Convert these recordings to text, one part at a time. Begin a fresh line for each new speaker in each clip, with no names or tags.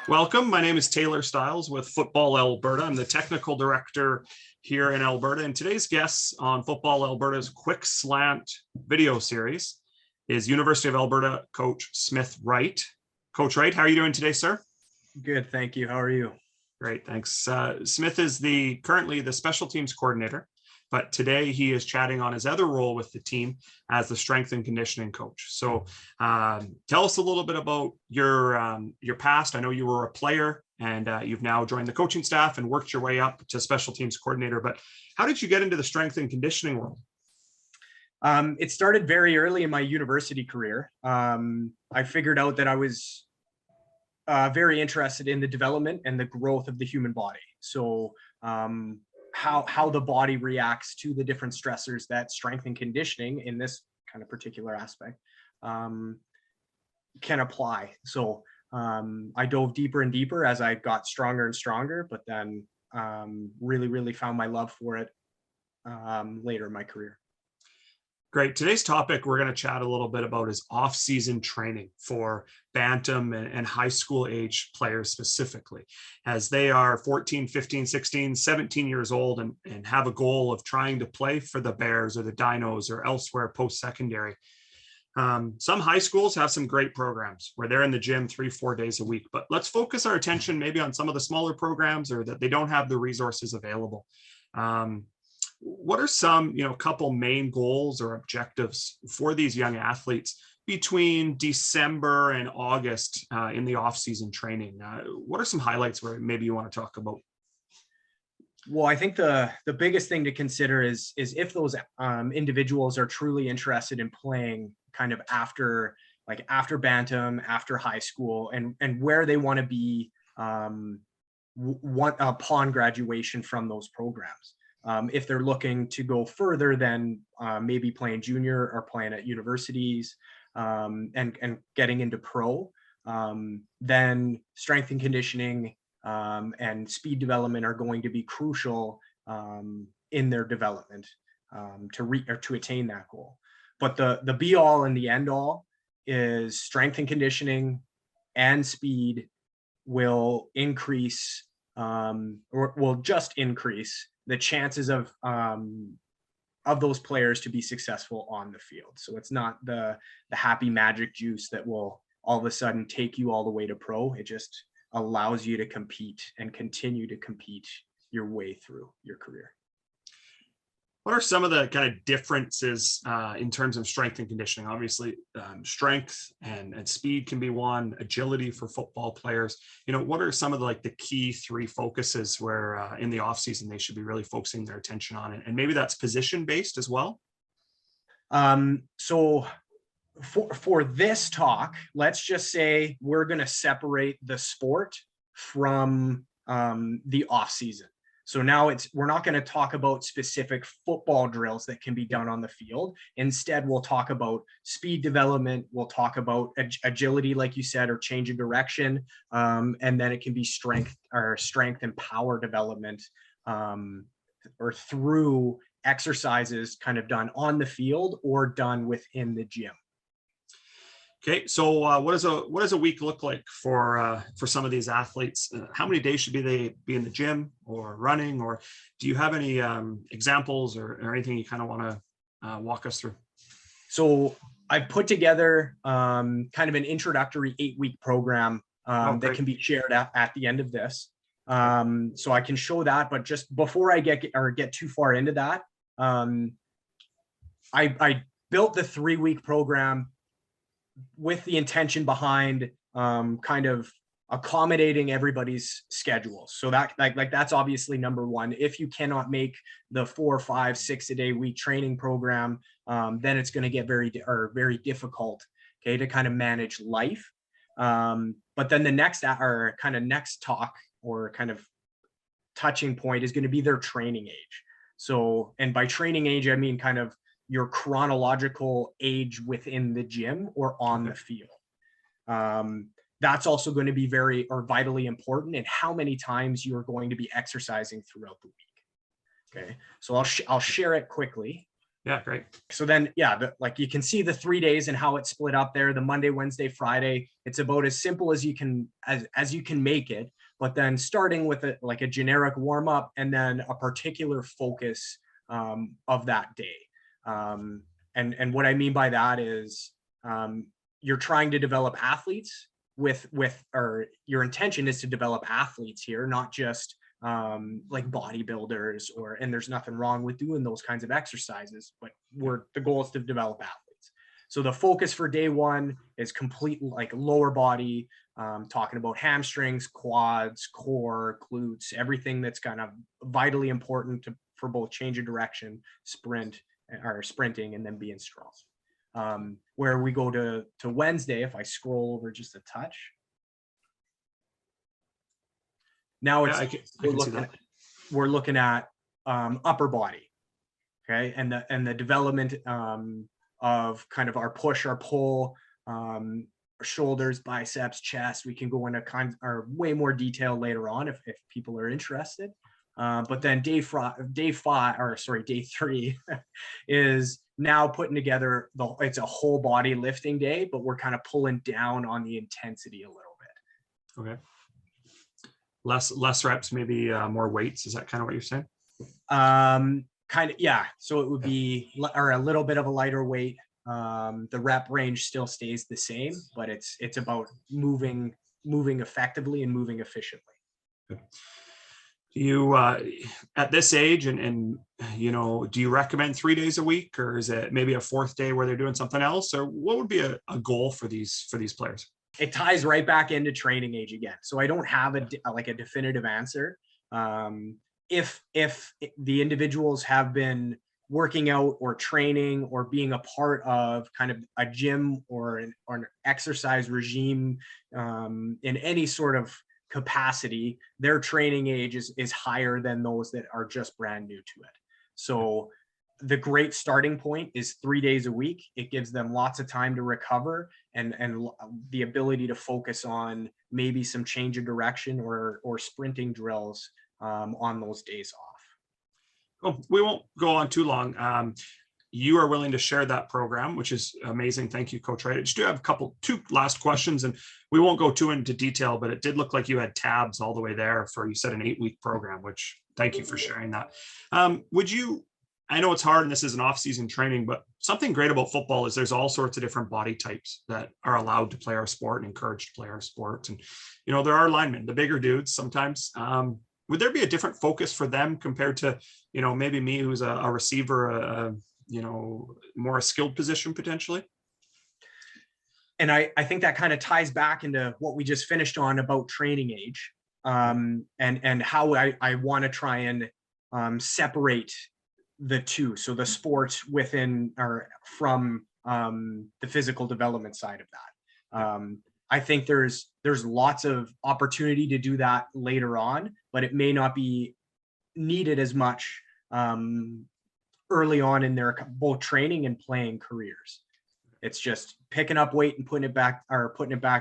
Welcome. My name is Taylor Stiles with Football Alberta. I'm the technical director here in Alberta. And today's guest on Football Alberta's Quick Slant video series is University of Alberta coach Smith Wright. Coach Wright, how are you doing today, sir?
Good, thank you. How are you?
Great, thanks. Smith is currently the special teams coordinator, but today he is chatting on his other role with the team as the strength and conditioning coach. So tell us a little bit about your past. I know you were a player and you've now joined the coaching staff and worked your way up to special teams coordinator, but how did you get into the strength and conditioning world?
It started very early in my university career. I figured out that I was very interested in the development and the growth of the human body. So how the body reacts to the different stressors that strength and conditioning in this kind of particular aspect can apply. So I dove deeper and deeper as I got stronger and stronger, but then really found my love for it later in my career.
Great. Today's topic we're going to chat a little bit about is off-season training for bantam and high school age players specifically, as they are 14, 15, 16, 17 years old and have a goal of trying to play for the Bears or the Dinos or elsewhere post-secondary. Some high schools have some great programs where they're in the gym 3-4 days a week, but let's focus our attention maybe on some of the smaller programs or that they don't have the resources available. What are some, couple main goals or objectives for these young athletes between December and August in the off-season training? What are some highlights where maybe you want to talk about?
Well, I think the biggest thing to consider is if those individuals are truly interested in playing kind of after bantam, after high school, and where they want to be upon graduation from those programs. If they're looking to go further than maybe playing junior or playing at universities and getting into pro, then strength and conditioning and speed development are going to be crucial in their development to attain that goal. But the be all and the end all is strength and conditioning and speed will increase or will just increase the chances of those players to be successful on the field. So it's not the happy magic juice that will all of a sudden take you all the way to pro. It just allows you to compete and continue to compete your way through your career.
What are some of the kind of differences in terms of strength and conditioning? Obviously, strength and speed can be one, agility for football players. What are some of the key three focuses where in the offseason they should be really focusing their attention on it? And maybe that's position-based as well?
So for this talk, let's just say we're going to separate the sport from the off-season. So now we're not going to talk about specific football drills that can be done on the field. Instead, we'll talk about speed development. We'll talk about agility, like you said, or change of direction. And then it can be strength and power development or through exercises kind of done on the field or done within the gym.
Okay, so what does a week look like for some of these athletes? How many days should they be in the gym or running? Or do you have any examples or anything you kind of want to walk us through?
So I've put together kind of an introductory 8-week program that can be shared at the end of this. So I can show that, but just before I get too far into that, I built the 3-week program with the intention behind kind of accommodating everybody's schedules. So that that's obviously number one. If you cannot make the 4, 5, 6 a day week training program, then it's going to get very difficult, okay, to kind of manage life. But then the next talk or kind of touching point is going to be their training age. So, and by training age, I mean kind of your chronological age within the gym or on the field. That's also going to be vitally important in how many times you're going to be exercising throughout the week. Okay, so I'll share it quickly.
Yeah, great.
So then, yeah, like you can see the 3 days and how it's split up there. The Monday, Wednesday, Friday. It's about as simple as you can as you can make it. But then starting with like a generic warm up and then a particular focus of that day. And what I mean by that is you're trying to develop athletes or your intention is to develop athletes here, not just like bodybuilders and there's nothing wrong with doing those kinds of exercises, but the goal is to develop athletes. So the focus for day one is complete like lower body, talking about hamstrings, quads, core, glutes, everything that's kind of vitally important for both change of direction, sprinting, and then being strong. Where we go to Wednesday, if I scroll over just a touch. Now it's we're looking at upper body, okay, and the development of kind of our push, our pull, shoulders, biceps, chest. We can go into way more detail later on if people are interested. But then day 3 is now putting together it's a whole body lifting day, but we're kind of pulling down on the intensity a little bit.
Okay. Less reps, maybe more weights. Is that kind of what you're saying?
Kind of, yeah. So it would be a little bit of a lighter weight. The rep range still stays the same, but it's about moving effectively and moving efficiently.
Okay. Do you at this age and do you recommend 3 days a week, or is it maybe a fourth day where they're doing something else, or what would be a goal for these players?
It ties right back into training age again. So I don't have a definitive answer. If the individuals have been working out or training or being a part of kind of a gym or an exercise regime in any sort of capacity, their training age is higher than those that are just brand new to it. So the great starting point is 3 days a week. It gives them lots of time to recover and the ability to focus on maybe some change of direction or sprinting drills on those days off.
Well, we won't go on too long. You are willing to share that program, which is amazing. Thank you, Coach Wright. I just do have two last questions, and we won't go too into detail, but it did look like you had tabs all the way there for, you said, an 8-week program, which thank you for sharing that. I know it's hard and this is an off-season training, but something great about football is there's all sorts of different body types that are allowed to play our sport and encouraged to play our sport. And, there are linemen, the bigger dudes sometimes. Would there be a different focus for them compared to, maybe me who's a receiver, more a skilled position potentially?
And I think that kind of ties back into what we just finished on about training age, and how I want to try and separate the two. So the sports within or from the physical development side of that. I think there's lots of opportunity to do that later on, but it may not be needed as much early on in their both training and playing careers. It's just picking up weight and putting it back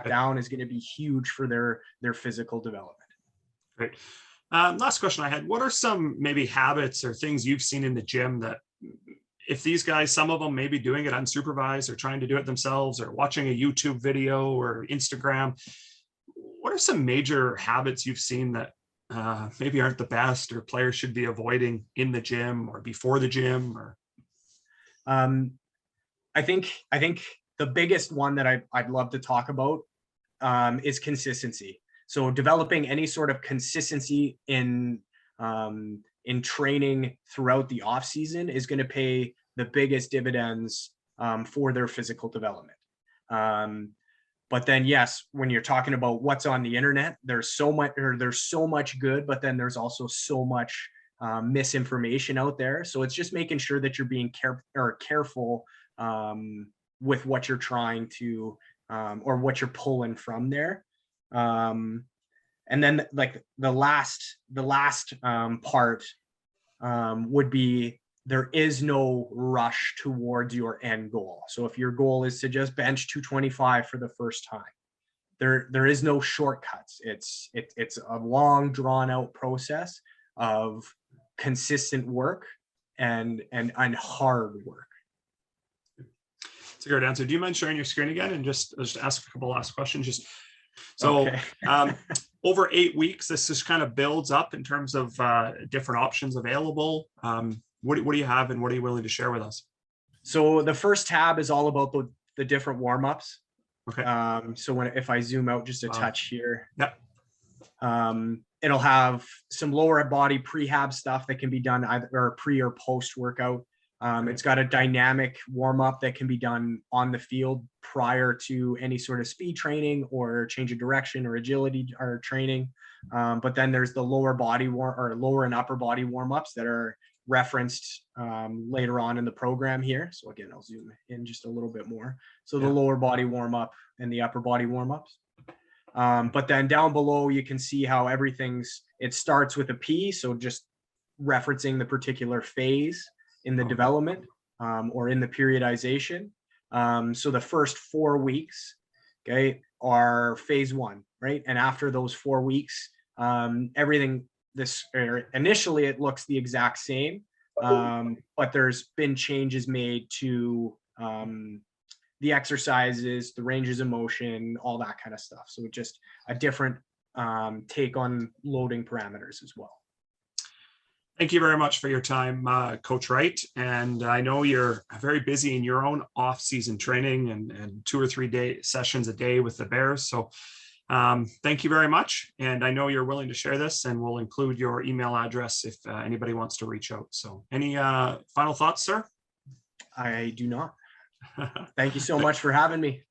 down is going to be huge for their physical development.
Great. Last question I had, what are some maybe habits or things you've seen in the gym that if these guys, some of them may be doing it unsupervised or trying to do it themselves or watching a YouTube video or Instagram, what are some major habits you've seen that maybe aren't the best or players should be avoiding in the gym or before the gym? Or
I think the biggest one that I'd love to talk about is consistency. So developing any sort of consistency in training throughout the off season is going to pay the biggest dividends for their physical development. But then, yes, when you're talking about what's on the internet, there's so much good, but then there's also so much misinformation out there. So it's just making sure that you're being careful with what you're trying to or what you're pulling from there. And then like the last part would be there is no rush towards your end goal. So if your goal is to just bench 225 for the first time, there is no shortcuts. It's a long drawn out process of consistent work and hard work.
It's a great answer. Do you mind sharing your screen again and just ask a couple last questions? So
Okay.
over 8 weeks, this just kind of builds up in terms of different options available. What do you have and what are you willing to share with us?
So the first tab is all about the different warm-ups.
Okay.
So if I zoom out just a touch here,
yep.
It'll have some lower body prehab stuff that can be done either pre or post workout. It's got a dynamic warm-up that can be done on the field prior to any sort of speed training or change of direction or agility or training. But then there's the lower body lower and upper body warm-ups that are referenced later on in the program here. So again, I'll zoom in just a little bit more. So the lower body warm-up and the upper body warm-ups. But then down below, you can see how it starts with a P. So just referencing the particular phase in the development or in the periodization. So the first 4 weeks, okay, are phase 1, right? And after those 4 weeks, initially it looks the exact same, but there's been changes made to the exercises, the ranges of motion, all that kind of stuff. So just a different take on loading parameters as well.
Thank you very much for your time, Coach Wright. And I know you're very busy in your own off-season training and 2 or 3 day sessions a day with the Bears. So thank you very much. And I know you're willing to share this, and we'll include your email address if anybody wants to reach out. So any final thoughts, sir?
I do not. Thank you so much for having me.